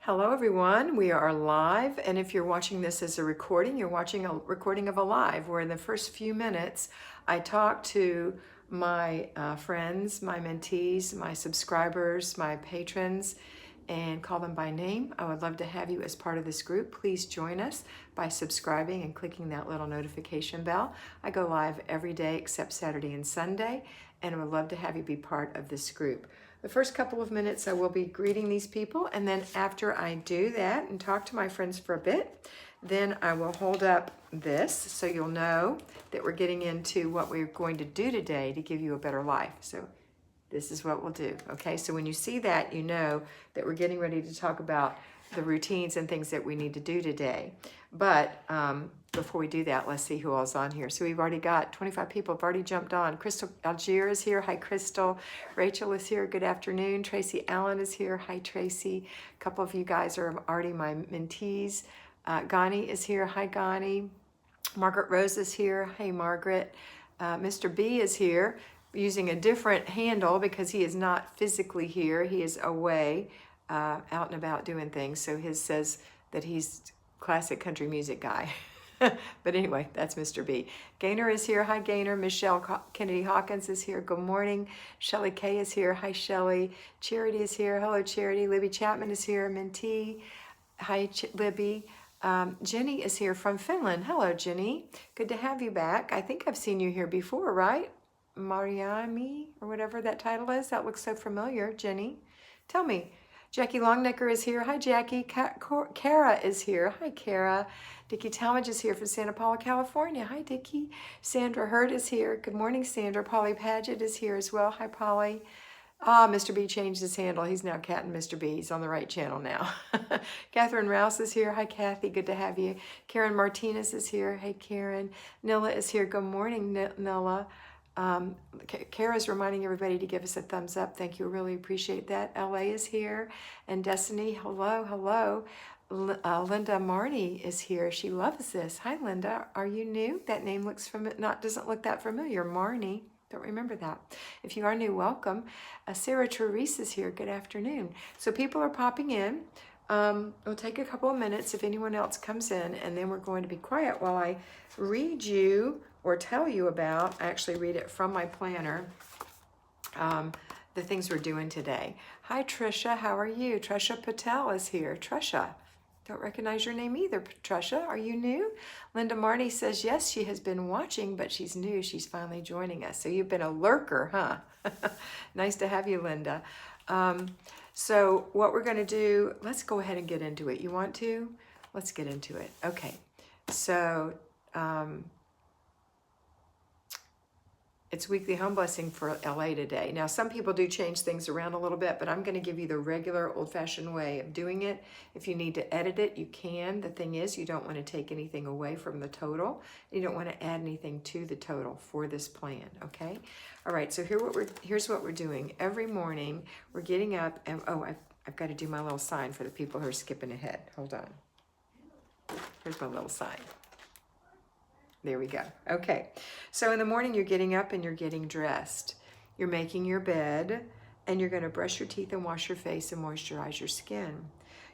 Hello everyone, we are live, and if you're watching this as a recording, you're watching a recording of a live, where in the first few minutes I talk to my friends, my mentees, my subscribers, my patrons, and call them by name. I would love to have you as part of this group. Please join us by subscribing and clicking that little notification bell. I go live every day except Saturday and Sunday, and I would love to have you be part of this group. The first couple of minutes I will be greeting these people, and then after I do that and talk to my friends for a bit, then I will hold up this so you'll know that we're getting into what we're going to do today to give you a better life. So this is what we'll do, okay? So when you see that, you know that we're getting ready to talk about the routines and things that we need to do today. But before we do that, let's see who all's on here. So we've already got 25 people have already jumped on. Crystal Algier is here. Hi, Crystal. Rachel is here. Good afternoon. Tracy Allen is here. Hi, Tracy. A couple of you guys are already my mentees. Gani is here. Hi, Gani. Margaret Rose is here. Hey, Margaret. Mr. B is here using a different handle because he is not physically here. He is away, out and about doing things. So his says that he's classic country music guy. But anyway, that's Mr. B. Gaynor is here. Hi, Gaynor. Michelle Kennedy Hawkins is here. Good morning. Shelley Kay is here. Hi, Shelley. Charity is here. Hello, Charity. Libby Chapman is here. Mentee. Hi, Libby. Jenny is here from Finland. Hello, Jenny. Good to have you back. I think I've seen you here before, right? Mariami, or whatever that title is. That looks so familiar, Jenny. Tell me. Jackie Longnecker is here. Hi, Jackie. Kara is here. Hi, Kara. Dickie Talmadge is here from Santa Paula, California. Hi, Dickie. Sandra Hurd is here. Good morning, Sandra. Polly Paget is here as well. Hi, Polly. Mr. B changed his handle. He's now Cat and Mr. B. He's on the right channel now. Catherine Rouse is here. Hi, Kathy. Good to have you. Karen Martinez is here. Hey, Karen. Nilla is here. Good morning, Nilla. Kara's reminding everybody to give us a thumbs up. Thank you. Really appreciate that. LA is here. And Destiny, hello, hello. Linda Marnie is here. She loves this. Hi, Linda. Are you new? That name looks doesn't look that familiar. Marnie. Don't remember that. If you are new, welcome. Sarah Therese is here. Good afternoon. So people are popping in. We'll take a couple of minutes if anyone else comes in, and then we're going to be quiet while I read you or tell you about, I actually read it from my planner, the things we're doing today. Hi, Trisha. How are you? Trisha Patel is here. Trisha. Don't recognize your name either, Trisha. Are you new? Linda Marnie says, yes, she has been watching, but she's new. She's finally joining us. So you've been a lurker, huh? Nice to have you, Linda. So what we're going to do, let's go ahead and get into it. You want to? Let's get into it. Okay. So it's weekly home blessing for LA today. Now, some people do change things around a little bit, but I'm going to give you the regular old-fashioned way of doing it. If you need to edit it, you can. The thing is, you don't want to take anything away from the total. You don't want to add anything to the total for this plan, okay? All right, so here's what we're doing. Every morning, we're getting up, and I've got to do my little sign for the people who are skipping ahead. Hold on. Here's my little sign. There we go. Okay. So in the morning, you're getting up and you're getting dressed. You're making your bed, and you're going to brush your teeth and wash your face and moisturize your skin.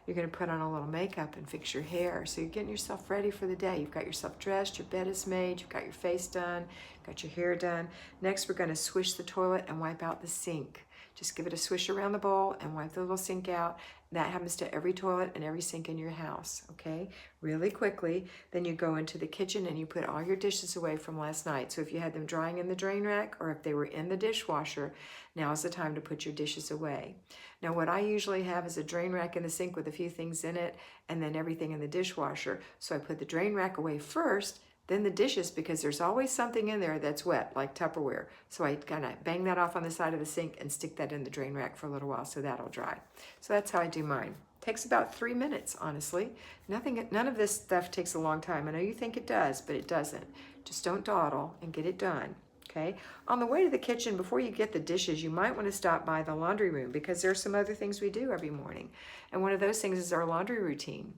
You're going to put on a little makeup and fix your hair. So you're getting yourself ready for the day. You've got yourself dressed, your bed is made, you've got your face done, got your hair done. Next, we're going to swish the toilet and wipe out the sink. Just give it a swish around the bowl and wipe the little sink out. That happens to every toilet and every sink in your house, okay? Really quickly, then you go into the kitchen and you put all your dishes away from last night. So if you had them drying in the drain rack or if they were in the dishwasher, now is the time to put your dishes away. Now, what I usually have is a drain rack in the sink with a few things in it and then everything in the dishwasher. So I put the drain rack away first, then the dishes, because there's always something in there that's wet, like Tupperware. So I kind of bang that off on the side of the sink and stick that in the drain rack for a little while so that'll dry. So that's how I do mine. Takes about 3 minutes, honestly. None of this stuff takes a long time. I know you think it does, but it doesn't. Just don't dawdle and get it done, okay? On the way to the kitchen, before you get the dishes, you might want to stop by the laundry room because there's some other things we do every morning. And one of those things is our laundry routine.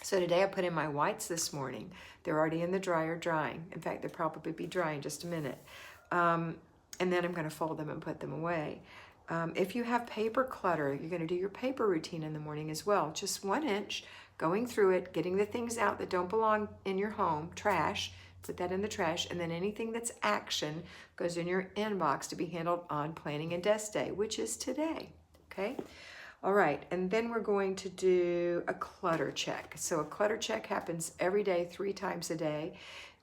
So today I put in my whites this morning. They're already in the dryer drying. In fact, they'll probably be dry in just a minute. And then I'm going to fold them and put them away. If you have paper clutter, you're going to do your paper routine in the morning as well. Just 1 inch, going through it, getting the things out that don't belong in your home, trash, put that in the trash, and then anything that's action goes in your inbox to be handled on Planning and Desk Day, which is today, okay? All right, and then we're going to do a clutter check. So a clutter check happens every day, 3 times a day.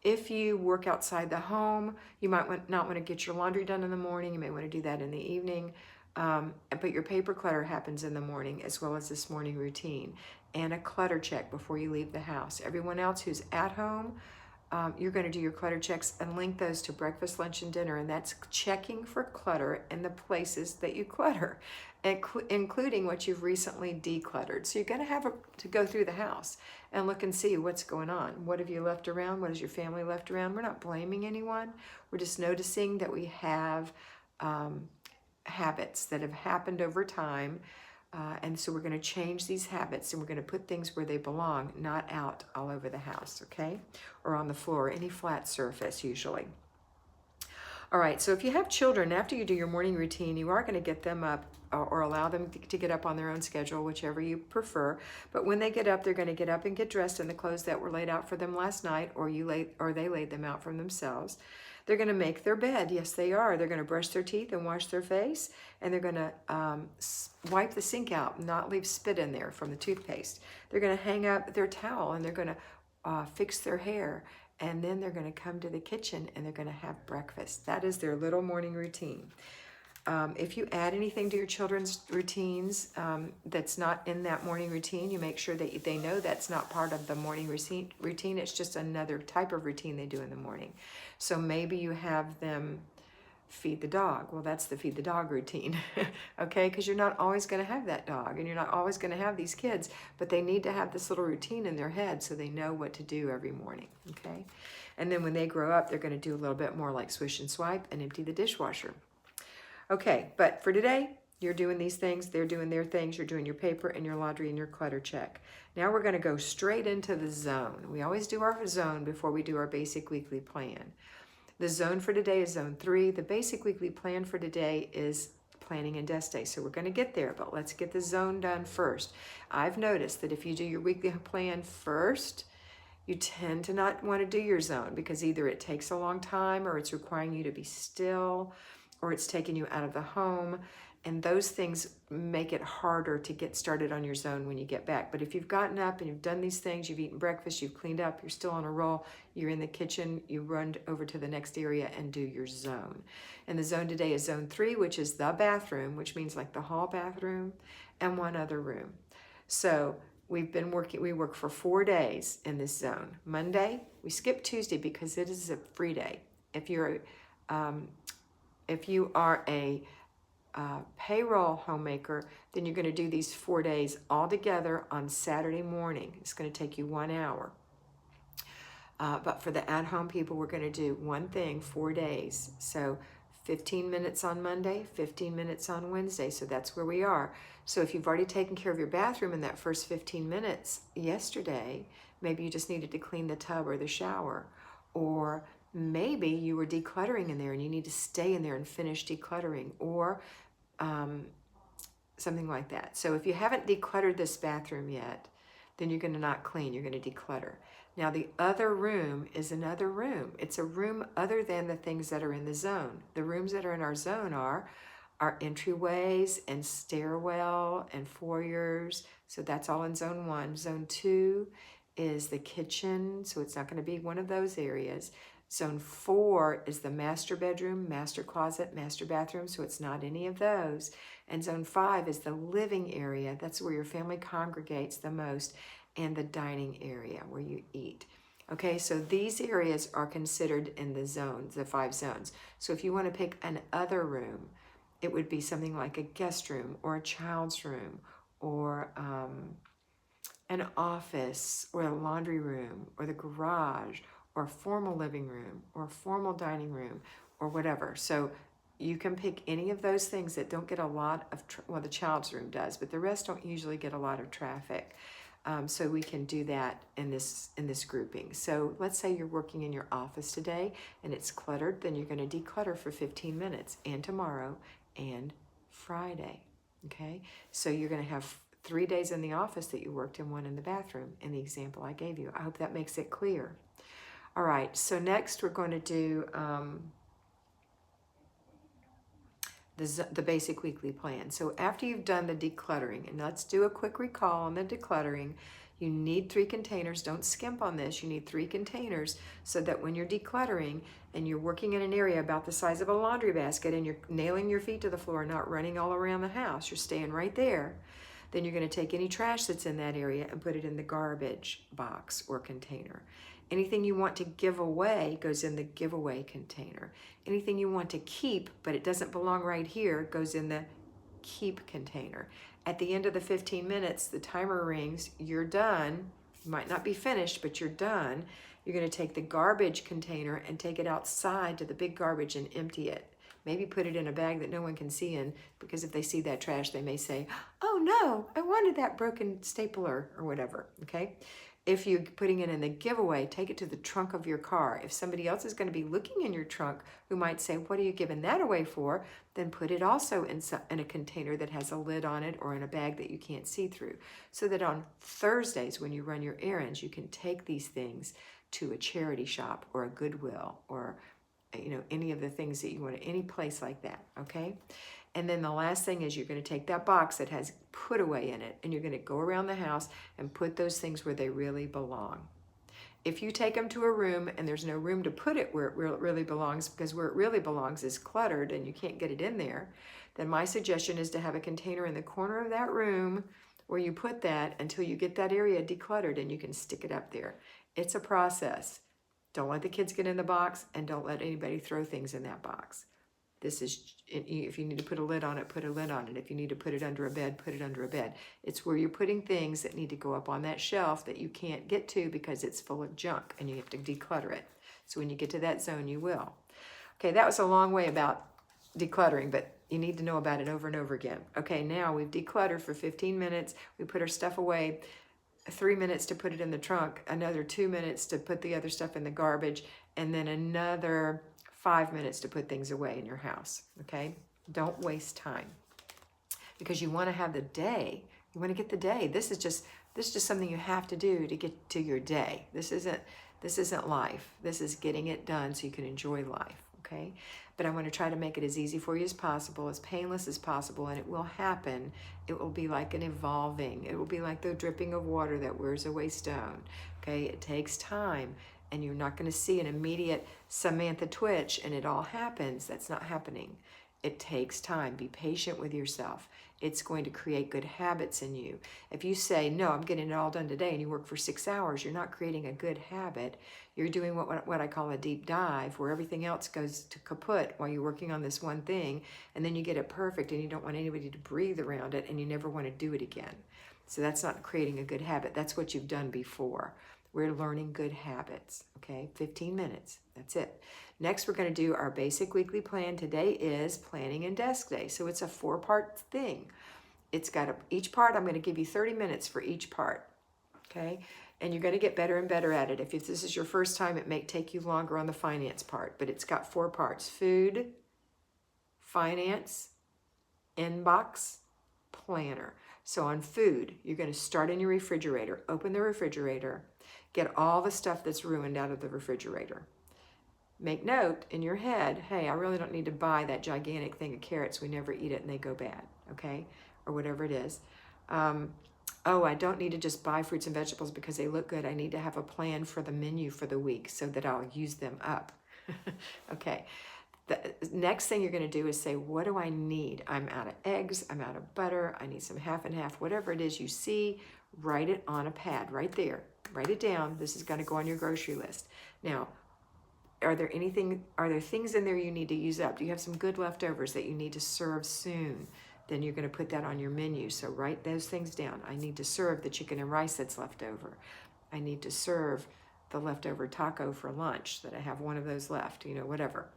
If you work outside the home, you might not want to get your laundry done in the morning. You may want to do that in the evening. But your paper clutter happens in the morning as well as this morning routine. And a clutter check before you leave the house. Everyone else who's at home, you're going to do your clutter checks and link those to breakfast, lunch, and dinner. And that's checking for clutter in the places that you clutter, including what you've recently decluttered. So you're going to have to go through the house and look and see what's going on. What have you left around? What has your family left around? We're not blaming anyone. We're just noticing that we have habits that have happened over time. And so we're going to change these habits and we're going to put things where they belong, not out all over the house, okay? Or on the floor, any flat surface usually. All right, so if you have children, after you do your morning routine, you are going to get them up or allow them to get up on their own schedule, whichever you prefer. But when they get up, they're going to get up and get dressed in the clothes that were laid out for them last night, or they laid them out for themselves. They're going to make their bed. Yes, they are. They're going to brush their teeth and wash their face, and they're going to wipe the sink out and not leave spit in there from the toothpaste. They're going to hang up their towel, and they're going to fix their hair, and then they're going to come to the kitchen, and they're going to have breakfast. That is their little morning routine. If you add anything to your children's routines that's not in that morning routine, you make sure that they know that's not part of the morning routine. It's just another type of routine they do in the morning. So maybe you have them feed the dog. Well, that's the feed the dog routine, okay? Because you're not always going to have that dog, and you're not always going to have these kids, but they need to have this little routine in their head so they know what to do every morning, okay? And then when they grow up, they're going to do a little bit more like swish and swipe and empty the dishwasher. Okay, but for today, you're doing these things, they're doing their things, you're doing your paper and your laundry and your clutter check. Now we're going to go straight into the zone. We always do our zone before we do our basic weekly plan. The zone for today is zone 3. The basic weekly plan for today is Planning and Desk Day. So we're going to get there, but let's get the zone done first. I've noticed that if you do your weekly plan first, you tend to not want to do your zone because either it takes a long time or it's requiring you to be still, or it's taking you out of the home, and those things make it harder to get started on your zone when you get back. But if you've gotten up and you've done these things, you've eaten breakfast, you've cleaned up, you're still on a roll, you're in the kitchen, you run over to the next area and do your zone. And the zone today is zone 3, which is the bathroom, which means like the hall bathroom, and one other room. So we work for 4 days in this zone. Monday, we skip Tuesday because it is a free day. If you are a payroll homemaker, then you're going to do these 4 days all together on Saturday morning. It's going to take you 1 hour. But for the at-home people, we're going to do one thing, 4 days. So 15 minutes on Monday, 15 minutes on Wednesday. So that's where we are. So if you've already taken care of your bathroom in that first 15 minutes yesterday, maybe you just needed to clean the tub or the shower, or maybe you were decluttering in there and you need to stay in there and finish decluttering, or something like that. So if you haven't decluttered this bathroom yet, then you're going to not clean, you're going to declutter. Now the other room is another room. It's a room other than the things that are in the zone. The rooms that are in our zone are our entryways and stairwell and foyers. So that's all in zone 1. Zone 2 is the kitchen, so it's not going to be one of those areas. Zone 4 is the master bedroom, master closet, master bathroom, so it's not any of those. And zone 5 is the living area. That's where your family congregates the most, and the dining area where you eat. Okay, so these areas are considered in the zones, the 5 zones. So if you want to pick an other room, it would be something like a guest room or a child's room, or an office, or a laundry room, or the garage, or a formal living room, or a formal dining room, or whatever. So you can pick any of those things that don't get a lot of, well, the child's room does, but the rest don't usually get a lot of traffic. So we can do that in this grouping. So let's say you're working in your office today and it's cluttered, then you're going to declutter for 15 minutes, and tomorrow, and Friday. Okay, so you're going to have 3 days in the office that you worked and 1 in the bathroom in the example I gave you. I hope that makes it clear. All right, so next we're going to do the basic weekly plan. So after you've done the decluttering, and let's do a quick recall on the decluttering, you need 3 containers. Don't skimp on this. You need 3 containers so that when you're decluttering and you're working in an area about the size of a laundry basket and you're nailing your feet to the floor, not running all around the house, you're staying right there, then you're going to take any trash that's in that area and put it in the garbage box or container. Anything you want to give away goes in the giveaway container. Anything you want to keep, but it doesn't belong right here, goes in the keep container. At the end of the 15 minutes, the timer rings, you're done. You might not be finished, but you're done. You're going to take the garbage container and take it outside to the big garbage and empty it. Maybe put it in a bag that no one can see in, because if they see that trash, they may say, oh no, I wanted that broken stapler or whatever, okay? If you're putting it in the giveaway, take it to the trunk of your car. If somebody else is going to be looking in your trunk who might say, what are you giving that away for? Then put it also in a container that has a lid on it or in a bag that you can't see through. So that on Thursdays when you run your errands, you can take these things to a charity shop or a Goodwill or any of the things that you want, any place like that, okay? And then the last thing is you're going to take that box that has put away in it and you're going to go around the house and put those things where they really belong. If you take them to a room and there's no room to put it where it really belongs, because where it really belongs is cluttered and you can't get it in there, then my suggestion is to have a container in the corner of that room where you put that until you get that area decluttered and you can stick it up there. It's a process. Don't let the kids get in the box and don't let anybody throw things in that box. This is, if you need to put a lid on it, put a lid on it. If you need to put it under a bed, put it under a bed. It's where you're putting things that need to go up on that shelf that you can't get to because it's full of junk and you have to declutter it. So when you get to that zone, you will. Okay, that was a long way about decluttering, but you need to know about it over and over again. Okay, now we've decluttered for 15 minutes. We put our stuff away. 3 minutes to put it in the trunk, another 2 minutes to put the other stuff in the garbage, and then another 5 minutes to put things away in your house, okay? Don't waste time because you want to have the day. You want to get the day. This is just something you have to do to get to your day. This isn't life. This is getting it done so you can enjoy life, okay? But I want to try to make it as easy for you as possible, as painless as possible, and it will happen. It will be like an evolving. It will be like the dripping of water that wears away stone, okay? It takes time, and you're not going to see an immediate Samantha twitch, and it all happens. That's not happening. It takes time. Be patient with yourself. It's going to create good habits in you. If you say, no, I'm getting it all done today, and you work for 6 hours, you're not creating a good habit. You're doing what I call a deep dive, where everything else goes to kaput while you're working on this one thing, and then you get it perfect, and you don't want anybody to breathe around it, and you never want to do it again. So that's not creating a good habit. That's what you've done before. We're learning good habits, okay? 15 minutes, that's it. Next, we're gonna do our basic weekly plan. Today is planning and desk day. So it's a 4-part thing. It's got each part, I'm gonna give you 30 minutes for each part, okay? And you're gonna get better and better at it. If this is your first time, it may take you longer on the finance part, but it's got 4 parts: food, finance, inbox, planner. So on food, you're gonna start in your refrigerator, open the refrigerator, get all the stuff that's ruined out of the refrigerator. Make note in your head, hey, I really don't need to buy that gigantic thing of carrots. We never eat it and they go bad, okay? Or whatever it is. Oh, I don't need to just buy fruits and vegetables because they look good. I need to have a plan for the menu for the week so that I'll use them up. Okay. The next thing you're going to do is say, what do I need? I'm out of eggs. I'm out of butter. I need some half and half. Whatever it is you see, write it on a pad right there. Write it down. This is going to go on your grocery list. Now, are there things in there you need to use up? Do you have some good leftovers that you need to serve soon? Then you're going to put that on your menu. So write those things down. I need to serve the chicken and rice that's left over. I need to serve the leftover taco for lunch that I have one of those left, whatever.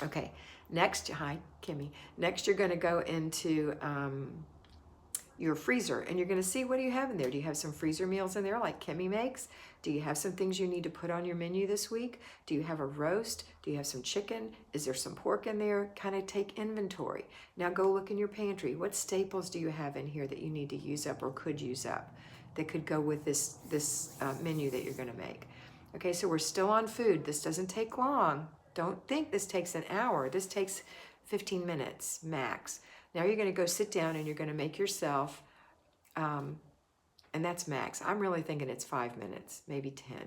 Okay, next, hi, Kimmy. Next, you're going to go into your freezer, and you're going to see what do you have in there. Do you have some freezer meals in there like Kimmy makes? Do you have some things you need to put on your menu this week? Do you have a roast? Do you have some chicken? Is there some pork in there? Kind of take inventory. Now go look in your pantry. What staples do you have in here that you need to use up or could use up that could go with this menu that you're going to make? Okay, so we're still on food. This doesn't take long. Don't think this takes an hour. This takes 15 minutes max. Now you're going to go sit down and you're going to make yourself, and that's max. I'm really thinking it's 5 minutes, maybe 10.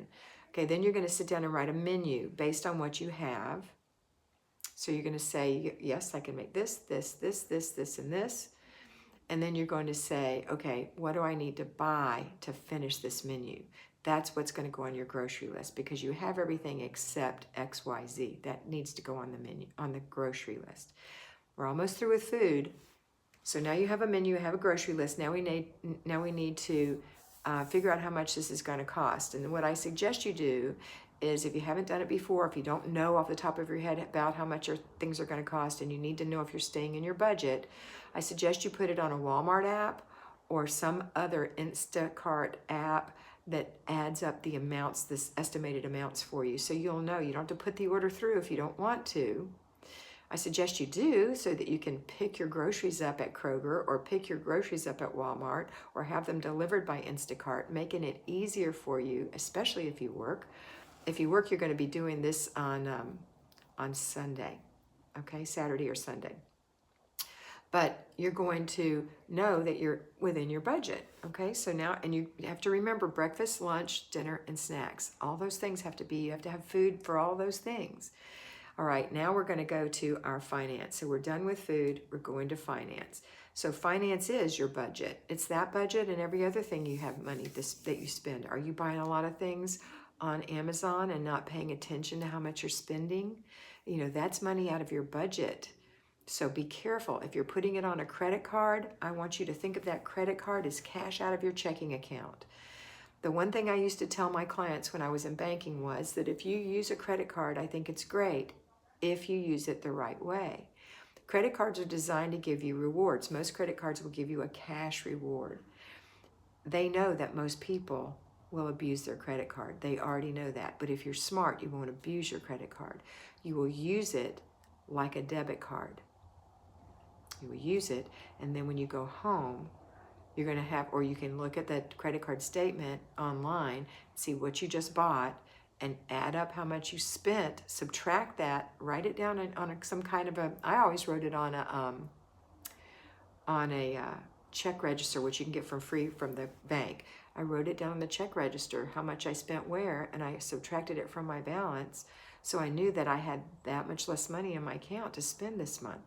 Okay, then you're going to sit down and write a menu based on what you have. So you're going to say, yes, I can make this, this, this, this, this, and this. And then you're going to say, okay, what do I need to buy to finish this menu? That's what's going to go on your grocery list because you have everything except X, Y, Z. That needs to go on the menu, on the grocery list. We're almost through with food. So now you have a menu, you have a grocery list. Now we need to figure out how much this is going to cost. And what I suggest you do is, if you haven't done it before, if you don't know off the top of your head about how much your things are going to cost, and you need to know if you're staying in your budget, I suggest you put it on a Walmart app or some other Instacart app that adds up the amounts, this estimated amounts for you. So you'll know. You don't have to put the order through if you don't want to. I suggest you do so that you can pick your groceries up at Kroger or pick your groceries up at Walmart or have them delivered by Instacart, making it easier for you, especially if you work. If you work, you're going to be doing this on Sunday, okay, Saturday or Sunday. But you're going to know that you're within your budget, okay? So now, and you have to remember breakfast, lunch, dinner, and snacks. All those things have to be, you have to have food for all those things. All right, now we're going to go to our finance. So we're done with food, we're going to finance. So finance is your budget. It's that budget and every other thing you have money that you spend. Are you buying a lot of things on Amazon and not paying attention to how much you're spending? You know, that's money out of your budget. So be careful. If you're putting it on a credit card, I want you to think of that credit card as cash out of your checking account. The one thing I used to tell my clients when I was in banking was that if you use a credit card, I think it's great if you use it the right way. Credit cards are designed to give you rewards. Most credit cards will give you a cash reward. They know that most people will abuse their credit card. They already know that. But if you're smart, you won't abuse your credit card. You will use it like a debit card. You will use it, and then when you go home, you're going to have, or you can look at that credit card statement online, see what you just bought, and add up how much you spent, subtract that, write it down on some kind of a, I always wrote it on a check register, which you can get free from the bank. I wrote it down on the check register, how much I spent where, and I subtracted it from my balance, so I knew that I had that much less money in my account to spend this month.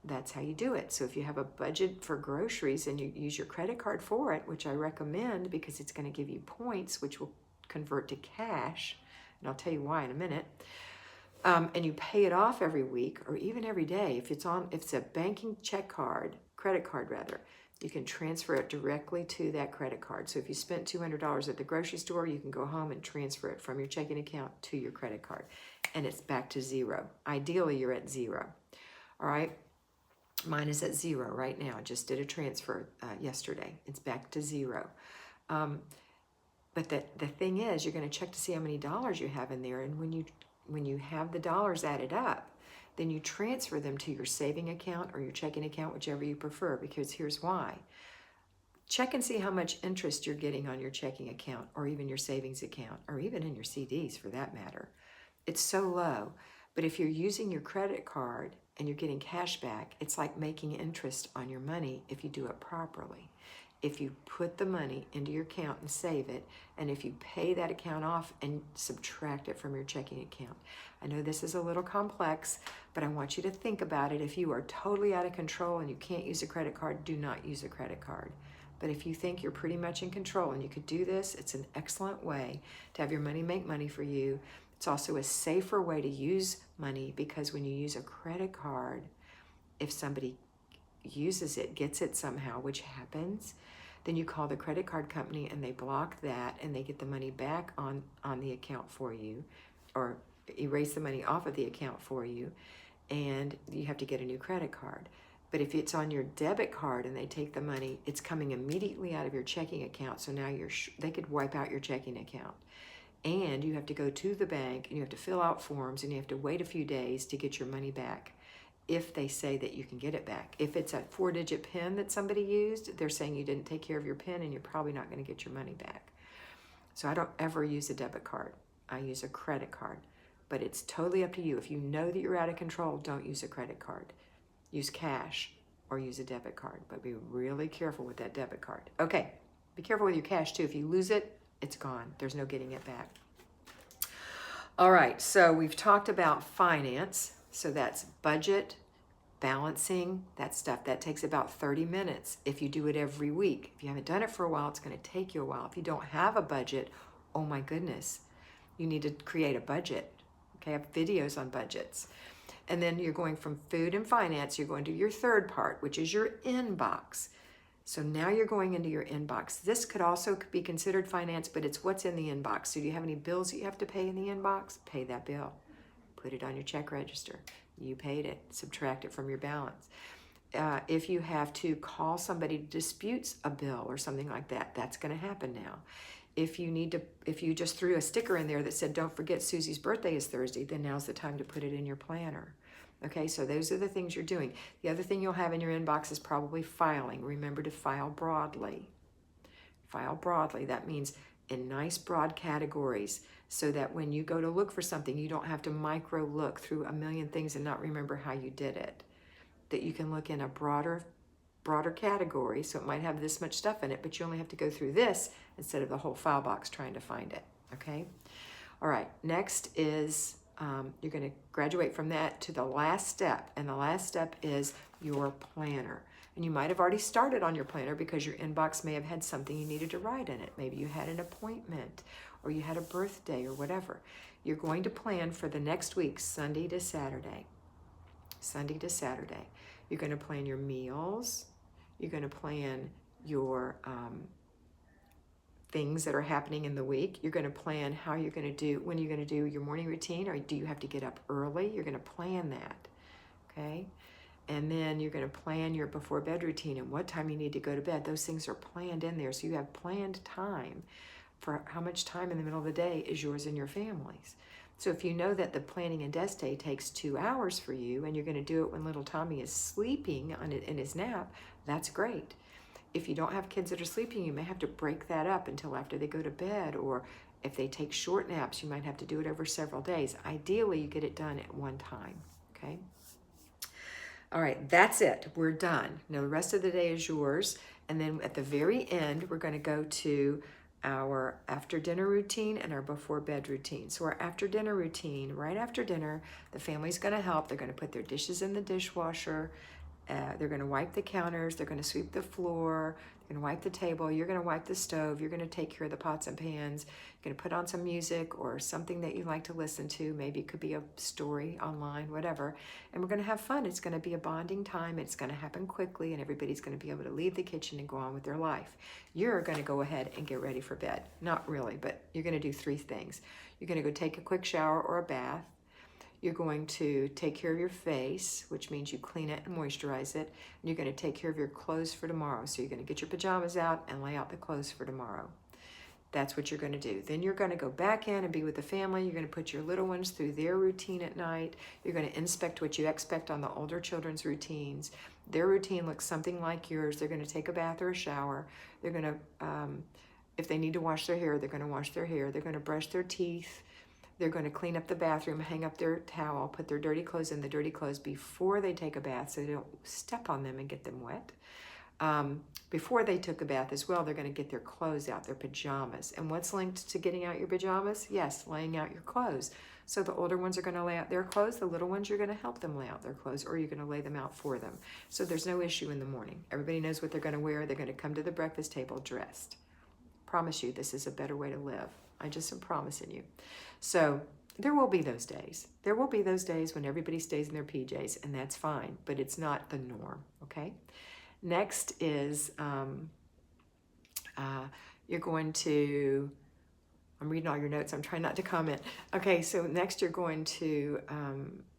That's how you do it. So if you have a budget for groceries and you use your credit card for it, which I recommend because it's going to give you points, which will convert to cash, and I'll tell you why in a minute, and you pay it off every week or even every day. If it's a banking credit card rather, you can transfer it directly to that credit card. So if you spent $200 at the grocery store, you can go home and transfer it from your checking account to your credit card, and it's back to zero. Ideally, you're at zero. All right. Mine is at zero right now. Just did a transfer yesterday. It's back to zero. But the thing is, you're going to check to see how many dollars you have in there, and when you have the dollars added up, then you transfer them to your saving account or your checking account, whichever you prefer, because here's why. Check and see how much interest you're getting on your checking account or even your savings account or even in your CDs for that matter. It's so low. But if you're using your credit card and you're getting cash back, it's like making interest on your money if you do it properly. If you put the money into your account and save it, and if you pay that account off and subtract it from your checking account. I know this is a little complex, but I want you to think about it. If you are totally out of control and you can't use a credit card, do not use a credit card. But if you think you're pretty much in control and you could do this, it's an excellent way to have your money make money for you. It's also a safer way to use money because when you use a credit card, if somebody uses it, gets it somehow, which happens, then you call the credit card company and they block that and they get the money back on the account for you or erase the money off of the account for you, and you have to get a new credit card. But if it's on your debit card and they take the money, it's coming immediately out of your checking account. So now they could wipe out your checking account. And you have to go to the bank and you have to fill out forms and you have to wait a few days to get your money back if they say that you can get it back. If it's a 4-digit PIN that somebody used, they're saying you didn't take care of your PIN and you're probably not going to get your money back. So I don't ever use a debit card. I use a credit card. But it's totally up to you. If you know that you're out of control, don't use a credit card. Use cash or use a debit card. But be really careful with that debit card. Okay, be careful with your cash too. If you lose it, it's gone. There's no getting it back. All right, so we've talked about finance. So that's budget, balancing, that stuff. That takes about 30 minutes if you do it every week. If you haven't done it for a while, it's going to take you a while. If you don't have a budget, oh my goodness, you need to create a budget. Okay, I have videos on budgets. And then you're going from food and finance, you're going to your third part, which is your inbox. So now you're going into your inbox. This could also be considered finance, but it's what's in the inbox. So do you have any bills that you have to pay in the inbox? Pay that bill. Put it on your check register. You paid it. Subtract it from your balance. If you have to call somebody to dispute a bill or something like that, that's going to happen now. If you just threw a sticker in there that said, don't forget Susie's birthday is Thursday, then now's the time to put it in your planner. Okay, so those are the things you're doing. The other thing you'll have in your inbox is probably filing. Remember to file broadly. File broadly. That means in nice broad categories so that when you go to look for something, you don't have to micro look through a million things and not remember how you did it. That you can look in a broader category, so it might have this much stuff in it, but you only have to go through this instead of the whole file box trying to find it. Okay? All right, next is you're going to graduate from that to the last step, and the last step is your planner. And you might have already started on your planner because your inbox may have had something you needed to write in it. Maybe you had an appointment or you had a birthday or whatever. You're going to plan for the next week, Sunday to Saturday. Sunday to Saturday. You're going to plan your meals. You're going to plan your things that are happening in the week. You're going to plan how you're going to do, when you're going to do your morning routine, or do you have to get up early? You're going to plan that, okay? And then you're going to plan your before bed routine and what time you need to go to bed. Those things are planned in there, so you have planned time for how much time in the middle of the day is yours and your family's. So if you know that the planning and desk day takes 2 hours for you and you're going to do it when little Tommy is sleeping in his nap, that's great. If you don't have kids that are sleeping, you may have to break that up until after they go to bed, or if they take short naps, you might have to do it over several days. Ideally, you get it done at one time, okay? All right, that's it. We're done. Now, the rest of the day is yours, and then at the very end, we're going to go to our after dinner routine and our before bed routine. So our after dinner routine, right after dinner, the family's going to help. They're going to put their dishes in the dishwasher. They're going to wipe the counters. They're going to sweep the floor. They're going to wipe the table. You're going to wipe the stove. You're going to take care of the pots and pans. You're going to put on some music or something that you like to listen to. Maybe it could be a story online, whatever. And we're going to have fun. It's going to be a bonding time. It's going to happen quickly, and everybody's going to be able to leave the kitchen and go on with their life. You're going to go ahead and get ready for bed. Not really, but you're going to do 3 things. You're going to go take a quick shower or a bath. You're going to take care of your face, which means you clean it and moisturize it. And you're going to take care of your clothes for tomorrow. So you're going to get your pajamas out and lay out the clothes for tomorrow. That's what you're going to do. Then you're going to go back in and be with the family. You're going to put your little ones through their routine at night. You're going to inspect what you expect on the older children's routines. Their routine looks something like yours. They're going to take a bath or a shower. They're going to, if they need to wash their hair, they're going to wash their hair. They're going to brush their teeth. They're going to clean up the bathroom, hang up their towel, put their dirty clothes in the dirty clothes before they take a bath so they don't step on them and get them wet. Before they took a bath as well, they're going to get their clothes out, their pajamas. And what's linked to getting out your pajamas? Yes, laying out your clothes. So the older ones are going to lay out their clothes. The little ones, you're going to help them lay out their clothes, or you're going to lay them out for them. So there's no issue in the morning. Everybody knows what they're going to wear. They're going to come to the breakfast table dressed. Promise you, this is a better way to live. I just am promising you. So there will be those days. There will be those days when everybody stays in their PJs, and that's fine, but it's not the norm, okay? Next is you're going to, I'm reading all your notes. I'm trying not to comment. Okay, so next you're going to,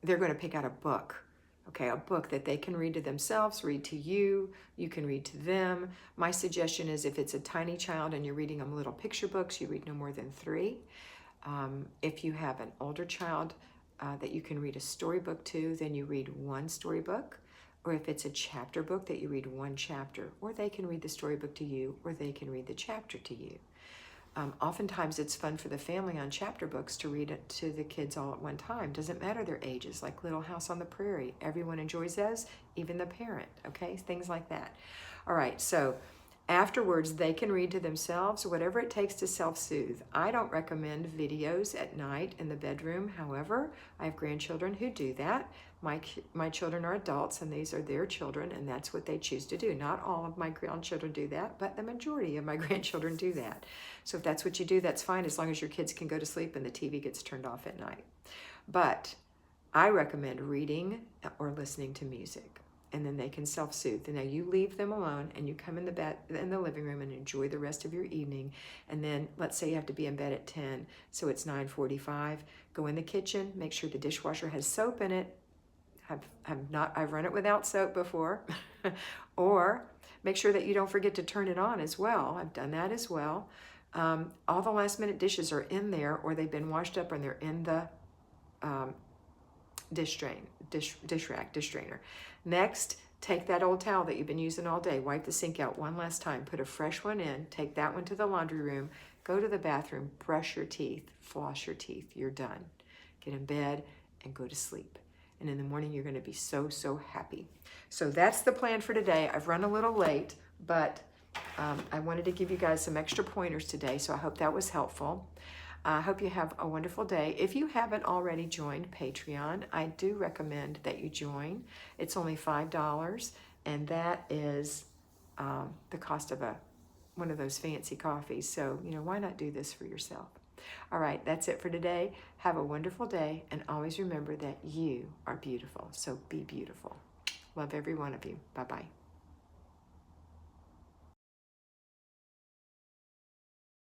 they're going to pick out a book. Okay, a book that they can read to themselves, read to you, you can read to them. My suggestion is if it's a tiny child and you're reading them little picture books, you read no more than 3. If you have an older child that you can read a storybook to, then you read 1 storybook. Or if it's a chapter book, that you read 1 chapter. Or they can read the storybook to you, or they can read the chapter to you. Oftentimes it's fun for the family on chapter books to read it to the kids all at one time. Doesn't matter their ages, like Little House on the Prairie. Everyone enjoys those, even the parent, okay? Things like that. All right, so afterwards they can read to themselves, whatever it takes to self-soothe. I don't recommend videos at night in the bedroom. However, I have grandchildren who do that. My children are adults and these are their children, and that's what they choose to do. Not all of my grandchildren do that, but the majority of my grandchildren do that. So if that's what you do, that's fine, as long as your kids can go to sleep and the TV gets turned off at night. But I recommend reading or listening to music, and then they can self-soothe. And now you leave them alone and you come in the living room and enjoy the rest of your evening. And then let's say you have to be in bed at 10, so it's 9:45. Go in the kitchen, make sure the dishwasher has soap in it. I've run it without soap before. Or make sure that you don't forget to turn it on as well. I've done that as well. All the last minute dishes are in there, or they've been washed up and they're in the dish drainer. Next, take that old towel that you've been using all day, wipe the sink out one last time, put a fresh one in, take that one to the laundry room, go to the bathroom, brush your teeth, floss your teeth. You're done. Get in bed and go to sleep. And in the morning, you're going to be so, so happy. So that's the plan for today. I've run a little late, but I wanted to give you guys some extra pointers today, so I hope that was helpful. I hope you have a wonderful day. If you haven't already joined Patreon, I do recommend that you join. It's only $5, and that is the cost of one of those fancy coffees. So, why not do this for yourself? All right, that's it for today. Have a wonderful day, and always remember that you are beautiful. So be beautiful. Love every one of you. Bye-bye.